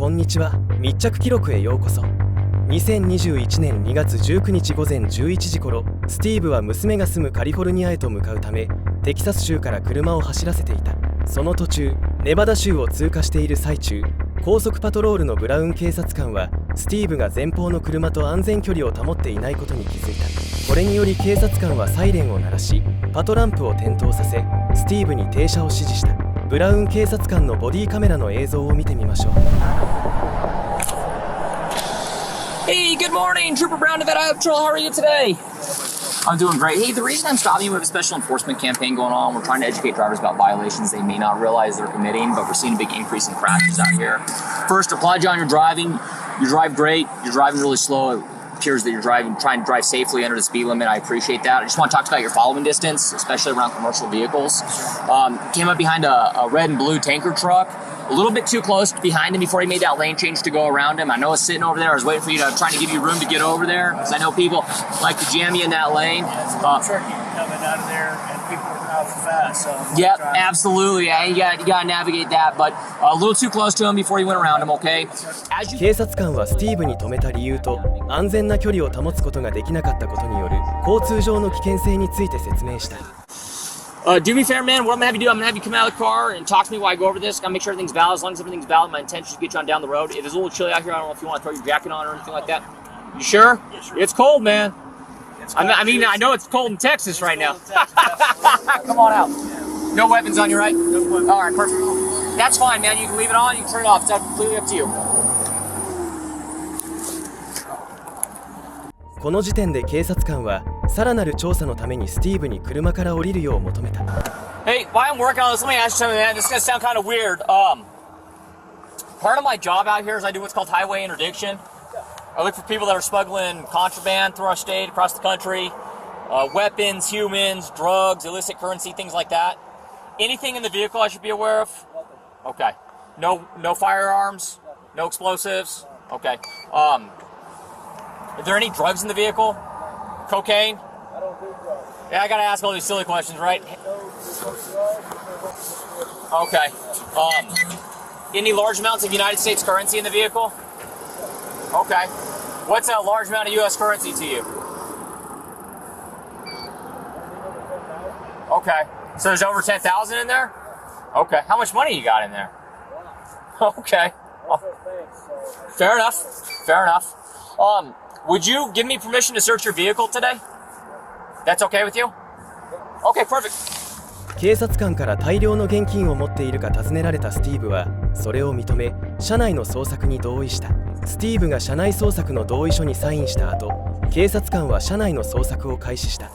こんにちは。密着記録へようこそ。2021年2月19日午前11時頃、スティーブは娘が住むカリフォルニアへと向かうため、テキサス州から車を走らせていた。その途中、ネバダ州を通過している最中、高速パトロールのブラウン警察官は、スティーブが前方の車と安全距離を保っていないことに気づいた。これにより警察官はサイレンを鳴らし、パトランプを点灯させ、スティーブに停車を指示した。ブラウン警察官のボディカメラの映像を見てみましょう。Hey, good morning, Trooper Brown, Nevada Patrol. How are you today? I'm doing great. Hey, the reason I'm stopping you, we have a special enforcement campaign going on. We're trying to educate drivers about violations they may not realize they're committing, but we're seeing a big increase in crashes out here. First, applaud you on your driving. You drive great. You're driving really slow. It appears that you're trying to drive safely under the speed limit. I appreciate that. I just want to talk about your following distance, especially around commercial vehicles. Came up behind a red and blue tanker truck. A little bit too close behind him before he made that lane change to go around him. I know it's sitting over there. I was waiting for you to trying to give you room to get over there because I know people like to jam you in that lane. Truck coming out of there and people are out fast. So yep, absolutely. Yeah, you got to navigate that, but a little too close to him before you went around him. Okay. 警察官はスティーブに止めた理由と安全な距離を保つことができなかったことによる交通上の危険性について説明した。Do me a favor, man. What I'm gonna have you do, I'm gonna have you come out of the car and talk to me while I go over this. Gotta make sure everything's valid. As long as everything's valid, my intention is to get you on down the road. It is a little chilly out here. I don't know if you want to throw your jacket on or anything like that. You sure? Yeah, sure. It's cold, man. I mean, I know it's cold in Texas right now. Come on out. No weapons on you, right? No weapons. All right, perfect. That's fine, man. You can leave it on. You can turn it off. It's completely up to you. この時点で警察官はさらなる調査のためにスティーブに車から降りるよう求めた。Hey, while I'm working on this, let me ask you something, man. This is gonna sound kind of weird. Part of my job out here is I do what's called highway interdiction. I look for people that are smuggling contraband through our state, across the country, weapons, humans, drugs, illicit currency, things like that. Anything in the vehicle I should be aware of? Okay. No firearms, no explosives. Okay. Are there any drugs in the vehicle? Cocaine? I don't do drugs. Yeah, I gotta ask all these silly questions, right? Okay. Any large amounts of United States currency in the vehicle? Okay. What's a large amount of U.S. currency to you? Okay. So there's over 10,000 in there? Okay. How much money you got in there? Okay. Fair enough. Fair enough. Would you give me permission to search your vehicle today? That's okay with you? Okay, perfect. 警察官から大量の現金を持っているか尋ねられたスティーブはそれを認め、車内の捜索に同意した。スティーブが車内捜索の同意書にサインした後、警察官は車内の捜索を開始した。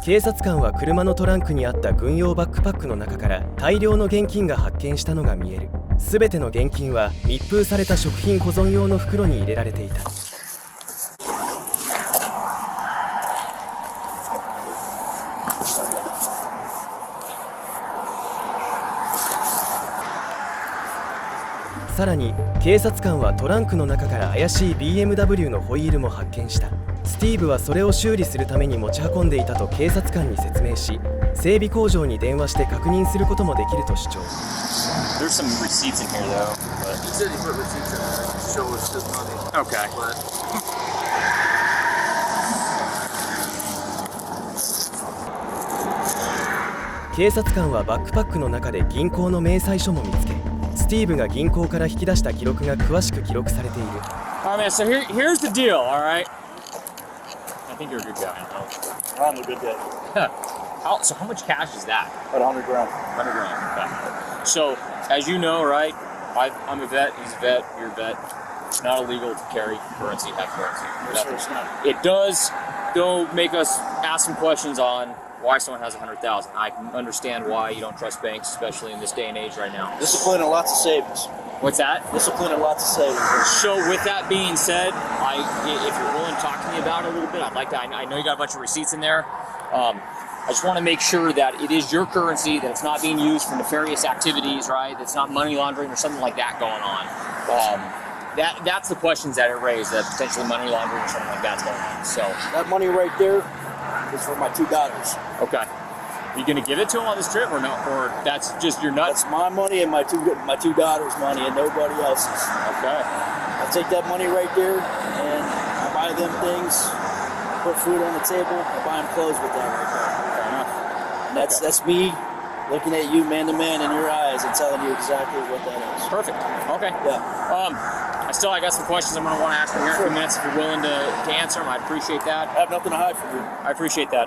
警察官は車のトランクにあった軍用バックパックの中から大量の現金が発見したのが見える。すべての現金は密封された食品保存用の袋に入れられていた。さらに警察官はトランクの中から怪しい BMW のホイールも発見した。スティーブはそれを修理するために持ち運んでいたと警察官に説明し、整備工場に電話して確認することもできると主張。There's some receipts in here though. But... He said he put receipts in there to show us his money. Okay. But... 警察官はバックパックの中で銀行の明細書も見つけ、スティーブが銀行から引き出した記録が詳しく記録されている。Alright, man, so here's the deal, alright? I think you're a good guy. You know? I'm a good guy. So how much cash is that? About 100 grand. 100 grand. Okay. So, as you know, right, I'm a vet, he's a vet, you're a vet. It's not illegal to carry currency, have currency. Yes, sir, it's not. It does, though, make us ask some questions on why someone has 100,000. I can understand why you don't trust banks, especially in this day and age right now. Discipline and lots of savings. What's that? Discipline and lots of savings. So with that being said, if you're willing to talk to me about it a little bit, I'd like to. I know you got a bunch of receipts in there. I just want to make sure that it is your currency, that it's not being used for nefarious activities, right? That's not money laundering or something like that going on. That's the questions that it raised, that potentially money laundering or something like that's going on. So that money right there is for my 2 daughters. Okay. Are you going to give it to them on this trip or no? Or that's just your nuts? That's my money and my two daughters' money and nobody else's. Okay. I take that money right there and I buy them things, put food on the table, I buy them clothes with that right there. Fair enough. And that's me looking at you man to man in your eyes and telling you exactly what that is. Perfect. Okay. Yeah. I got some questions I'm going to want to ask you here in a few minutes. If you're willing to answer them, I'd appreciate that. I have nothing to hide from you. I appreciate that.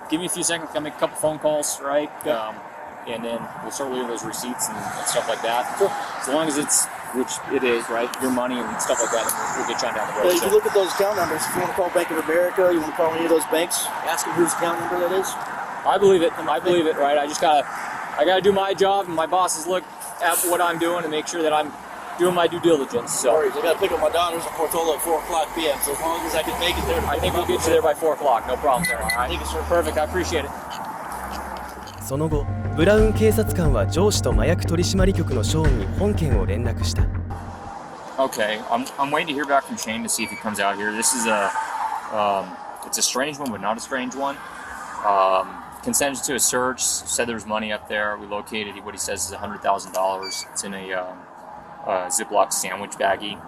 Give me a few seconds. I'll make a couple phone calls, right? Yeah. And then we'll start leaving those receipts and stuff like that. Sure. As long as it's, which it is, right? Your money and stuff like that, we'll get you on down the road. Yeah, you can look at those account numbers. If you want to call Bank of America, you want to call any of those banks, ask them whose account number that is. I believe it. I believe it, right? I gotta do my job, and my bosses look at what I'm doing and make sure that I'm doing my due diligence. So I got to pick up my daughters at Portola at 4 o'clock p.m. So as long as I can make it there, I think we'll get you there by 4 o'clock. No problem, sir. All right. Thank you, sir. Perfect. I appreciate it. その後、ブラウン警察官は上司と麻薬取締局のショーンに本件を連絡した。Okay, I'm waiting to hear back from Shane to see if he comes out here. This is it's a strange one, but not a strange one. Consented to a search, said there was money up there. We located what he says is $100,000. It's in a Ziploc sandwich baggie.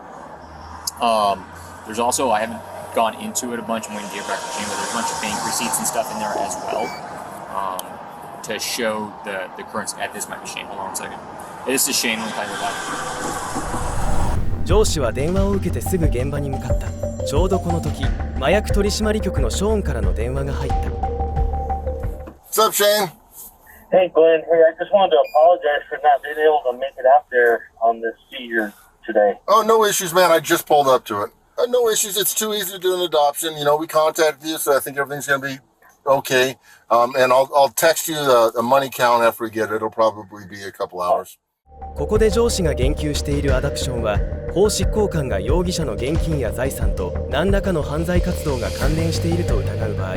There's also, I haven't gone into it a bunch, I'm waiting to hear back from Shane, but there's a bunch of bank receipts and stuff in there as well to show the currency. This might be Shane, hold on 1 second. This is Shane, let me tell you about it. 上司は電話を受けてすぐ現場に向かった。ちょうどこの時、麻薬取締局のショーンからの電話が入った。What's up, Shane? Hey, Glenn. Hey, I just wanted to apologize for not being able to make it out there on this seizure today. Oh, no issues, man. I just pulled up to it. No issues. It's too easy to do an adoption. You know, we contacted you, so I think everything's going to be okay. And I'll text you the money count after we get it. It'll probably be a couple hours. ここで上司が言及しているアダプションは、法執行官が容疑者の現金や財産と何らかの犯罪活動が関連していると疑う場合、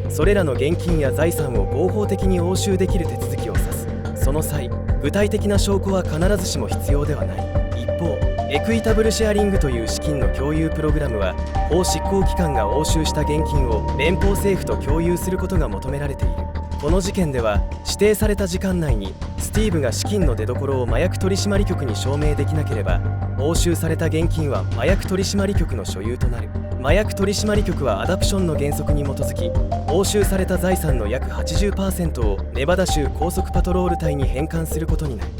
それらの現金や財産を合法的に押収できる手続きを指す。その際、具体的な証拠は必ずしも必要ではない。一方、エクイタブルシェアリングという資金の共有プログラムは、法執行機関が押収した現金を連邦政府と共有することが求められている。この事件では、指定された時間内にスティーブが資金の出所を麻薬取締局に証明できなければ、押収された現金は麻薬取締局の所有となる。麻薬取締局はアダプションの原則に基づき、押収された財産の約 80% をネバダ州高速パトロール隊に返還することになる。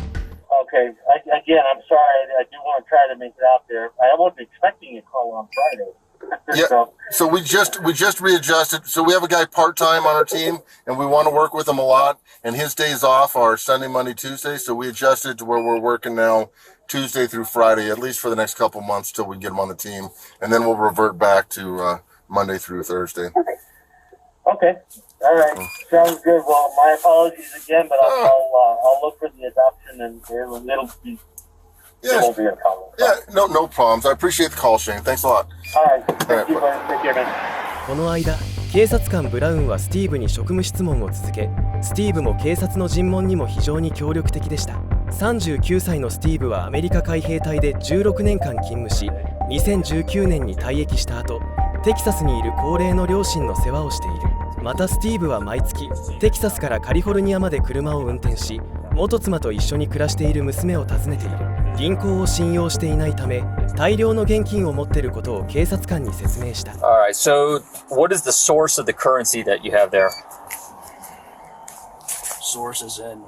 Okay, again, I'm sorry. I do want to try to make it out there. I wasn't expecting a call on Friday. Yeah. So we just readjusted. So we have a guy part-time on our team, and we want to work with him a lot. And his days off are Sunday, Monday, Tuesday. So we adjusted to where we're working now Tuesday through Friday, at least for the next couple months till we get him on the team. And then we'll revert back to Monday through Thursday. Okay. All right. Sounds good. Well, my apologies again, but I'll look for the adoption, and it'll be. Yeah. It won't be a problem. Yeah. No problems. I appreciate the call, Shane. Thanks a lot. All right. Thank you, buddy. Take care, man. この間、警察官ブラウンはスティーブに職務質問を続け、スティーブも警察の尋問にも非常に協力的でした。39歳のスティーブはアメリカ海兵隊で16年間勤務し、2019年に退役した後、テキサスにいる高齢の両親の世話をしている。またスティーブは毎月テキサスからカリフォルニアまで車を運転し、元妻と一緒に暮らしている娘を訪ねている。銀行を信用していないため、大量の現金を持っていることを警察官に説明した。All right, so what is the source of the currency that you have there? Source is in,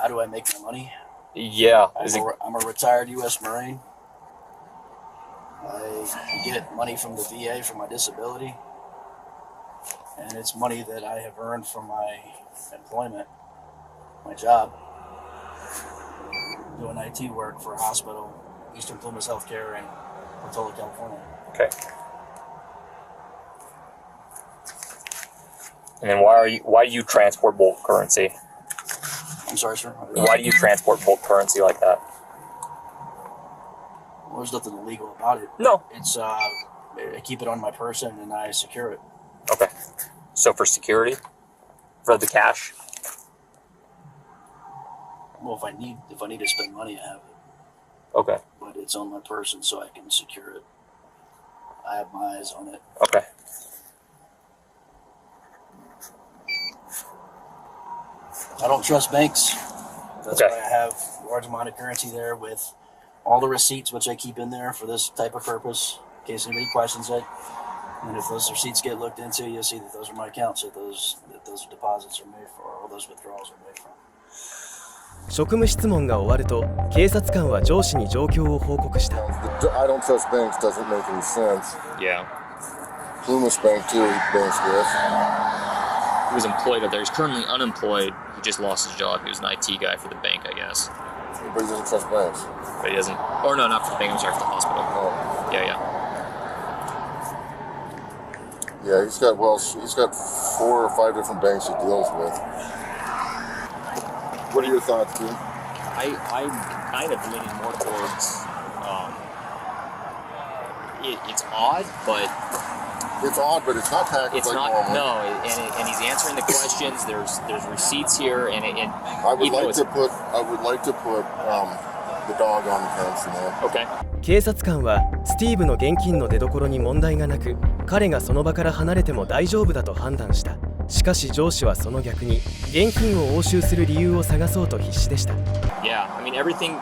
how do I make my money? Yeah. I'm a retired U.S. Marine. I get money from the VA for my disability. and it's money that I have earned from my employment, my job, doing IT work for a hospital, Eastern Plymouth Healthcare in Portola, California. Okay. And then why do you transport bulk currency? I'm sorry, sir. Why do you transport bulk currency like that? Well, there's nothing illegal about it. No. It's I keep it on my person and I secure it. Okay. So for security? For the cash? Well, if I need to spend money, I have it. Okay. But it's on my person, so I can secure it. I have my eyes on it. Okay. I don't trust banks. That's Okay. why I have a large amount of currency there with all the receipts, which I keep in there for this type of purpose, in case anybody questions it. And if those receipts get looked into, you'll see that those are my accounts that those deposits are made for, or those withdrawals are made from. 職務質問が終わると警察官は上司に状況を報告した。 I don't trust banks doesn't make any sense. Yeah. Plymouth Bank too, he banks with. He was employed up there. He's currently unemployed. He just lost his job. He was an IT guy for the bank, I guess. But he doesn't trust banks. But he doesn't. Or no, not for the bank. I'm sorry, for the hospital. Oh. Yeah. Yeah, he's got 4 or 5 different banks he deals with. What are your thoughts, dude? I'm kind of leaning more towards. It's odd, but. It's odd, but it's not taxed it's like not, normal. No, and he's answering the questions. There's receipts here, and I would like to put the dog on the fence, you know. Okay. 警察官はスティーブの現金の出所に問題がなく、彼がその場から離れても大丈夫だと判断した。しかし上司はその逆に現金を押収する理由を探そうと必死でした。Yeah, I mean everything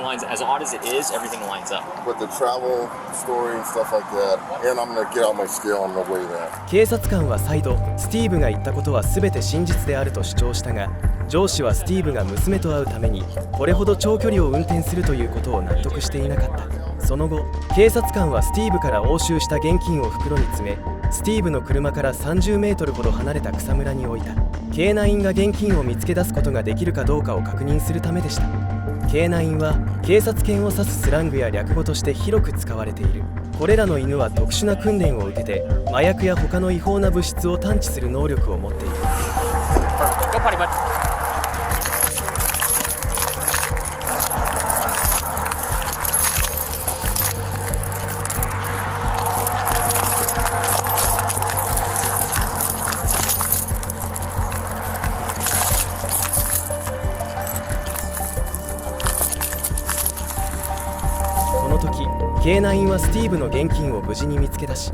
lines as odd as it is, everything lines up. But the travel story and stuff like that, and I'm gonna get out my scale on the way that. 警察官は再度スティーブが言ったことは全て真実であると主張したが、上司はスティーブが娘と会うためにこれほど長距離を運転するということを納得していなかった。その後、警察官はスティーブから押収した現金を袋に詰め、スティーブの車から30メートルほど離れた草むらに置いた。K9が現金を見つけ出すことができるかどうかを確認するためでした。K9は警察犬を指すスラングや略語として広く使われている。これらの犬は特殊な訓練を受けて麻薬や他の違法な物質を探知する能力を持っている。K9はスティーブの現金を無事に見つけ出し、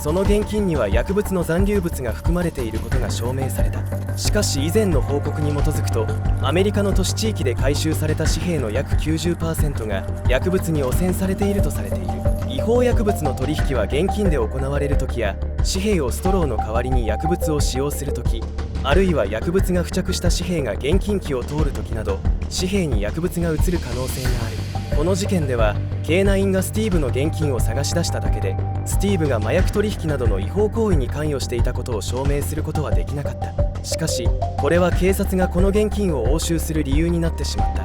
その現金には薬物の残留物が含まれていることが証明された。しかし以前の報告に基づくと、アメリカの都市地域で回収された紙幣の約 90% が薬物に汚染されているとされている。違法薬物の取引は現金で行われるときや、紙幣をストローの代わりに薬物を使用するとき、あるいは薬物が付着した紙幣が現金機を通るときなど、紙幣に薬物が移る可能性がある。この事件ではK9がスティーブの現金を探し出しただけで、スティーブが麻薬取引などの違法行為に関与していたことを証明することはできなかった。しかしこれは警察がこの現金を押収する理由になってしまった。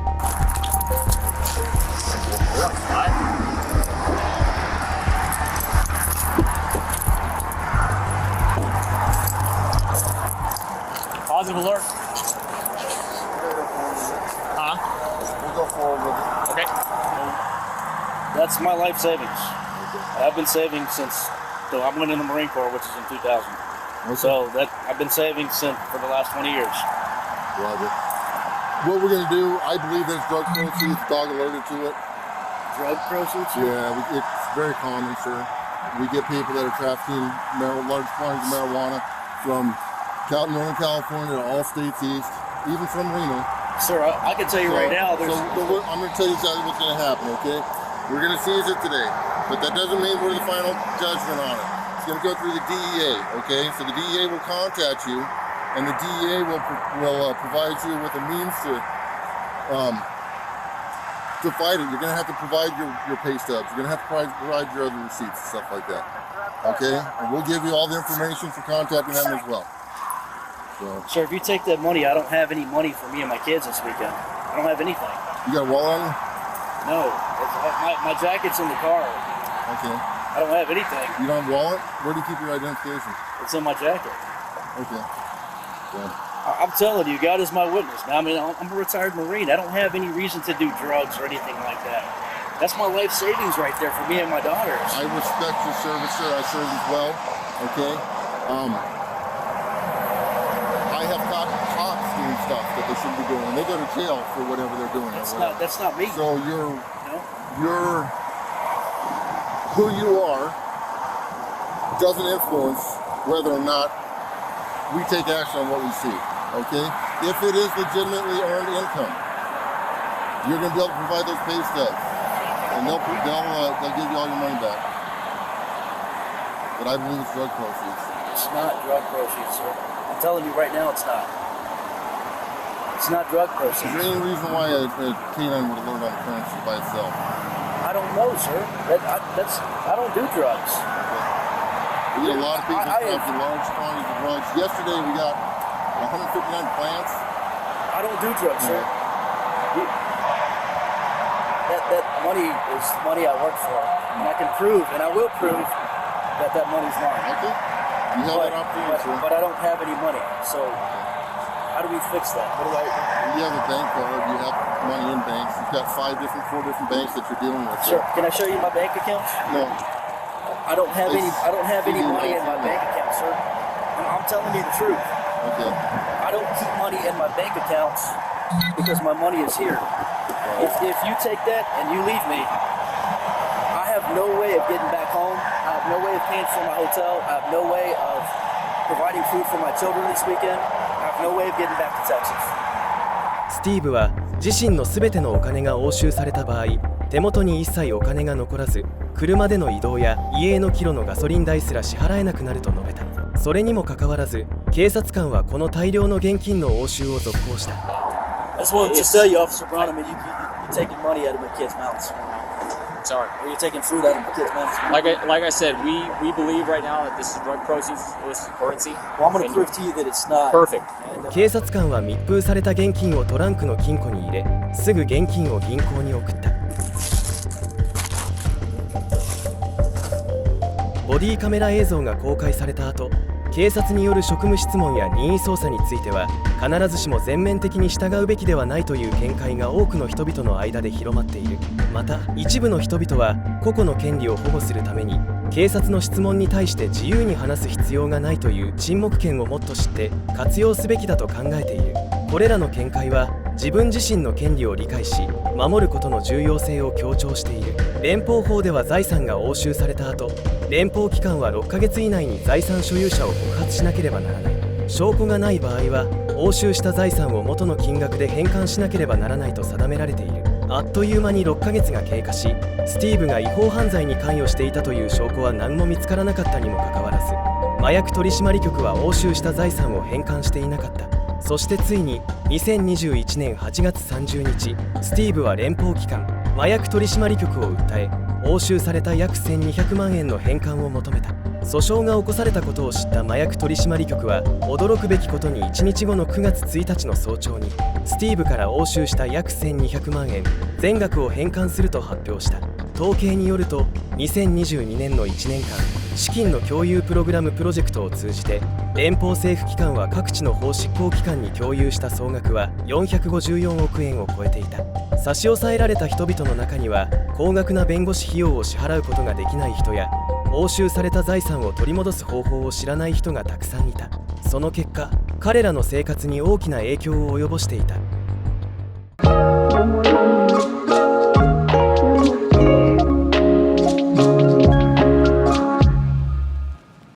Positive alert. We'll go forward with it. Okay. That's my life savings. I've been saving since I went in the Marine Corps, which is in 2000. Okay. So I've been saving for the last 20 years. Roger. What we're gonna do, I believe there's drug proceeds. Dog alerted to it. Drug proceeds? Yeah, it's very common, sir. We get people that are trafficking large quantities of marijuana from Northern California to all states east, even from Reno. Sir, I can tell you right now, I'm going to tell you exactly what's going to happen, okay? We're going to seize it today, but that doesn't mean we're the final judgment on it. It's going to go through the DEA, okay? So the DEA will contact you, and the DEA will provide you with a means to fight it. You're going to have to provide your pay stubs. You're going to have to provide your other receipts and stuff like that. Okay, and we'll give you all the information for contacting them as well. So, Sir, if you take that money, I don't have any money for me and my kids this weekend. I don't have anything. you got a wallet on you? No, my jacket's in the car. Okay. I don't have anything. You don't have a wallet? Where do you keep your identification? It's in my jacket. Okay. Good. I'm telling you, God is my witness, man. I mean, I'm a retired Marine. I don't have any reason to do drugs or anything like that. That's my life savings right there for me and my daughters. I respect your service, sir. I serve as well. Okay. I have caught cops doing stuff that they shouldn't be doing, and they go to jail for whatever they're doing. That's not me. So you're who you are doesn't influence whether or not we take action on what we see. Okay. If it is legitimately earned income, you're going to be able to provide those pay stubs, and they'll give you all your money back. But I believe it's drug proceeds. It's not drug proceeds, sir. I'm telling you right now, it's not. It's not drug proceeds. Is there any reason why a canine would alert on the currency by itself? I don't know, sir. I don't do drugs. We get a lot of people that have large quantities of drugs. Yesterday we got 159 plants. I don't do drugs, sir. That money is money I work for, and I can prove, and I will prove that money's mine. Okay. You have that opportunity, sir. But I don't have any money, so how do we fix that? What do I? You have a bank card. You have money in banks. You've got 4 different banks that you're dealing with. Sure. Can I show you my bank account? No. I don't have any money in my bank account, sir. I'm telling you the truth. Okay. I don't keep money in my bank accounts because my money is here. If you take that and you leave me, I have no way of getting back home. I have no way of paying for my hotel. I have no way of providing food for my children this weekend. I have no way of getting back to Texas. スティーブは自身のすべてのお金が押収された場合、手元に一切お金が残らず、車での移動や家へのキロのガソリン代すら支払えなくなると述べた。それにもかかわらず、警察官はこの大量の現金の押収を続行した。I just wanted to tell you, Officer Brown, I mean, you're taking money out of my kids' mouths. Sorry. Or you're taking food out of my kids' mouths. Like I said, we believe right now that this is drug proceeds, this is currency. Well, I'm going to prove to you that it's not. Perfect. 警察官は密封された現金をトランクの金庫に入れ、すぐ現金を銀行に送った。ボディカメラ映像が公開された後、警察による職務質問や任意捜査については必ずしも全面的に従うべきではないという見解が多くの人々の間で広まっている。また一部の人々は個々の権利を保護するために警察の質問に対して自由に話す必要がないという沈黙権をもっと知って活用すべきだと考えている。これらの見解は自分自身の権利を理解し守ることの重要性を強調している。連邦法では財産が押収された後、連邦機関は6ヶ月以内に財産所有者を告発しなければならない。証拠がない場合は押収した財産を元の金額で返還しなければならないと定められている。あっという間に6ヶ月が経過し、スティーブが違法犯罪に関与していたという証拠は何も見つからなかったにもかかわらず、麻薬取締局は押収した財産を返還していなかった。そしてついに2021年8月30日、スティーブは連邦機関麻薬取締局を訴え、押収された約1200万円の返還を求めた。訴訟が起こされたことを知った麻薬取締局は驚くべきことに1日後の9月1日の早朝にスティーブから押収した約1200万円全額を返還すると発表した。統計によると2022年の1年間資金の共有プログラムプロジェクトを通じて連邦政府機関は各地の法執行機関に共有した総額は454億円を超えていた。差し押さえられた人々の中には高額な弁護士費用を支払うことができない人や押収された財産を取り戻す方法を知らない人がたくさんいた。その結果、彼らの生活に大きな影響を及ぼしていた。